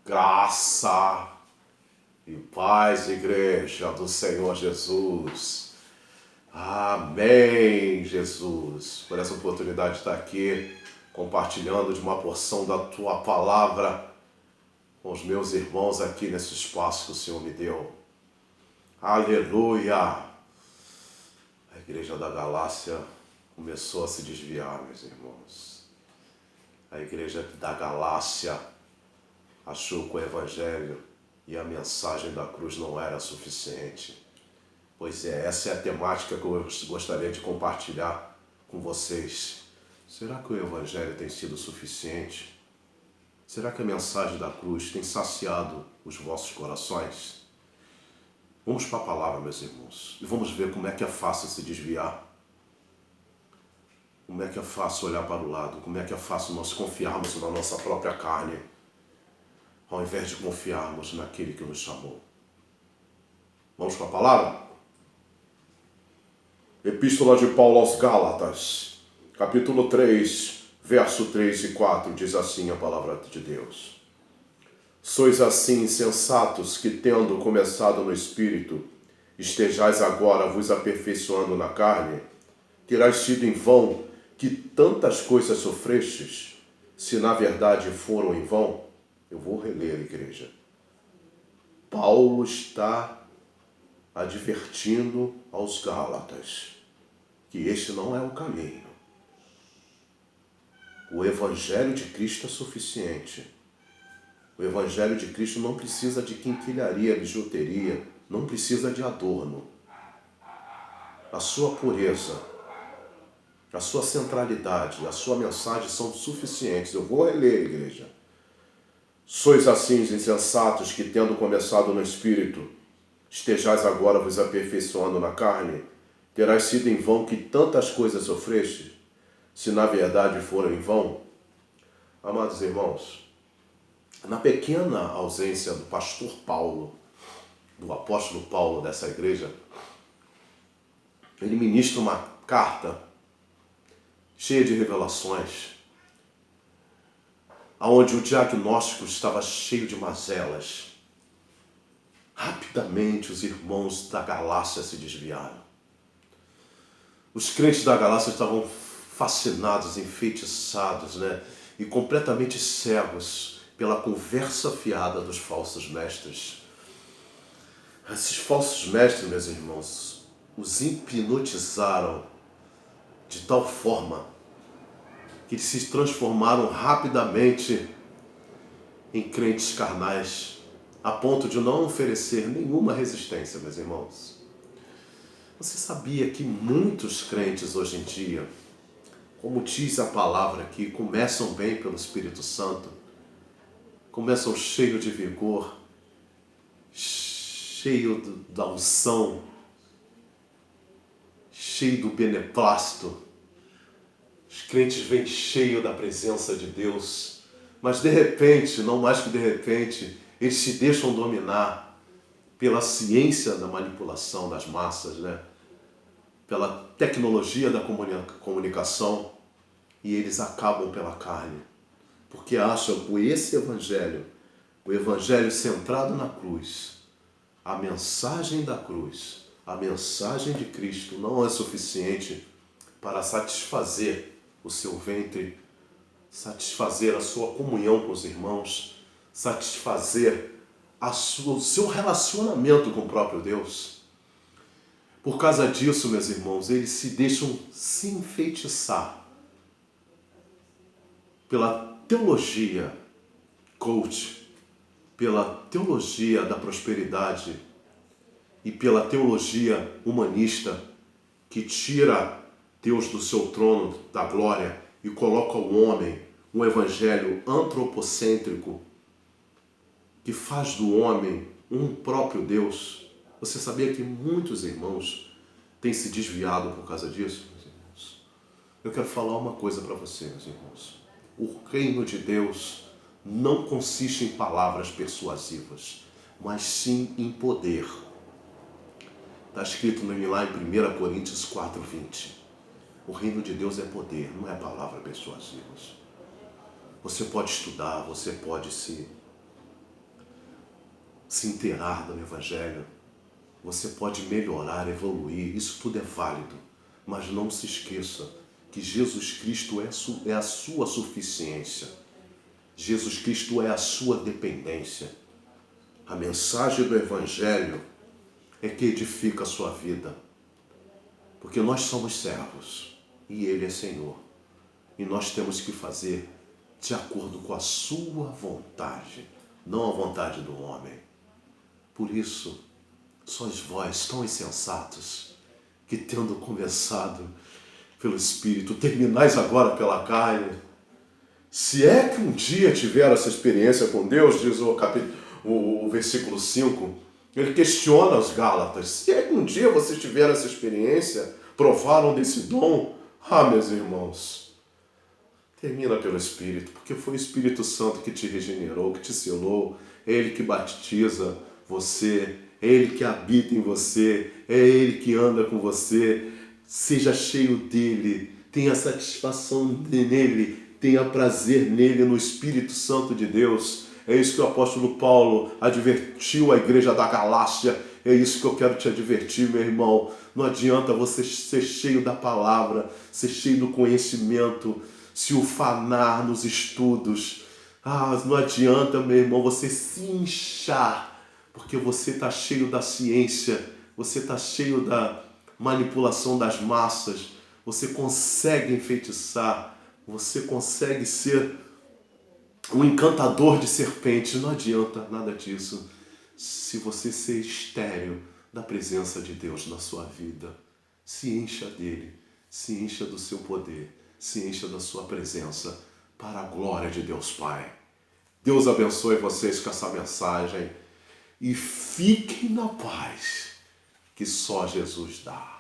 Graça e paz, igreja do Senhor Jesus. Amém, Jesus, por essa oportunidade de estar aqui compartilhando de uma porção da Tua Palavra com os meus irmãos aqui nesse espaço que o Senhor me deu. Aleluia! A igreja da Galácia começou a se desviar, meus irmãos. A igreja da Galácia achou que o Evangelho e a mensagem da cruz não era suficiente. Pois é, essa é a temática que eu gostaria de compartilhar com vocês. Será que o Evangelho tem sido suficiente? Será que a mensagem da cruz tem saciado os vossos corações? Vamos para a palavra, meus irmãos, e vamos ver como é que é fácil se desviar. Como é que é fácil olhar para o lado, como é que é fácil nós confiarmos na nossa própria carne, ao invés de confiarmos naquele que nos chamou. Vamos para a palavra? Epístola de Paulo aos Gálatas, capítulo 3, verso 3 e 4, diz assim a palavra de Deus. Sois assim insensatos que, tendo começado no Espírito, estejais agora vos aperfeiçoando na carne? Terás sido em vão que tantas coisas sofrestes, se na verdade foram em vão? Eu vou reler, igreja. Paulo está advertindo aos Gálatas que este não é o caminho. O Evangelho de Cristo é suficiente. O Evangelho de Cristo não precisa de quinquilharia, bijuteria, não precisa de adorno. A sua pureza, a sua centralidade, a sua mensagem são suficientes. Eu vou reler, igreja. Sois assim insensatos que, tendo começado no Espírito, estejais agora vos aperfeiçoando na carne? Terás sido em vão que tantas coisas sofrestes, se na verdade foram em vão? Amados irmãos, na pequena ausência do pastor Paulo, do apóstolo Paulo dessa igreja, ele ministra uma carta cheia de revelações, onde o diagnóstico estava cheio de mazelas. Rapidamente os irmãos da Galácia se desviaram. Os crentes da Galácia estavam fascinados, enfeitiçados, e completamente cegos pela conversa fiada dos falsos mestres. Esses falsos mestres, meus irmãos, os hipnotizaram de tal forma que eles se transformaram rapidamente em crentes carnais, a ponto de não oferecer nenhuma resistência, meus irmãos. Você sabia que muitos crentes hoje em dia, como diz a palavra aqui, começam bem pelo Espírito Santo, começam cheio de vigor, cheio da unção, cheio do beneplácito. Os crentes vêm cheios da presença de Deus, mas de repente, não mais que de repente, eles se deixam dominar pela ciência da manipulação das massas, pela tecnologia da comunicação, e eles acabam pela carne, porque acham que esse evangelho, o evangelho centrado na cruz, a mensagem da cruz, a mensagem de Cristo não é suficiente para satisfazer o seu ventre, satisfazer a sua comunhão com os irmãos, satisfazer o seu relacionamento com o próprio Deus. Por causa disso, meus irmãos, eles se deixam se enfeitiçar pela teologia coach, pela teologia da prosperidade e pela teologia humanista que tira Deus do seu trono da glória e coloca o homem, um evangelho antropocêntrico que faz do homem um próprio Deus. Você sabia que muitos irmãos têm se desviado por causa disso, meus irmãos? Eu quero falar uma coisa para você, meus irmãos. O reino de Deus não consiste em palavras persuasivas, mas sim em poder. Está escrito lá em 1 Coríntios 4:20. O reino de Deus é poder, não é palavras persuasivas. Você pode estudar, você pode se se inteirar do Evangelho. Você pode melhorar, evoluir, isso tudo é válido. Mas não se esqueça que Jesus Cristo é a sua suficiência. Jesus Cristo é a sua dependência. A mensagem do Evangelho é que edifica a sua vida. Porque nós somos servos e Ele é Senhor. E nós temos que fazer de acordo com a sua vontade, não a vontade do homem. Por isso, sois vós tão insensatos que, tendo começado pelo Espírito, terminais agora pela carne. Se é que um dia tiver essa experiência com Deus, diz o versículo 5, ele questiona os Gálatas. Se é que um dia vocês tiveram essa experiência, provaram desse dom, meus irmãos, termina pelo Espírito, porque foi o Espírito Santo que te regenerou, que te selou, é Ele que batiza você, é Ele que habita em você, é Ele que anda com você. Seja cheio dEle, tenha satisfação nele, tenha prazer nele, no Espírito Santo de Deus. É isso que o apóstolo Paulo advertiu a igreja da Galácia. É isso que eu quero te advertir, meu irmão. Não adianta você ser cheio da palavra, ser cheio do conhecimento, se ufanar nos estudos. Não adianta, meu irmão, você se inchar, porque você está cheio da ciência, você está cheio da manipulação das massas, você consegue enfeitiçar, você consegue ser um encantador de serpentes. Não adianta nada disso se você ser estéril da presença de Deus na sua vida. Se encha dele, se encha do seu poder, se encha da sua presença, para a glória de Deus Pai. Deus abençoe vocês com essa mensagem e fiquem na paz que só Jesus dá.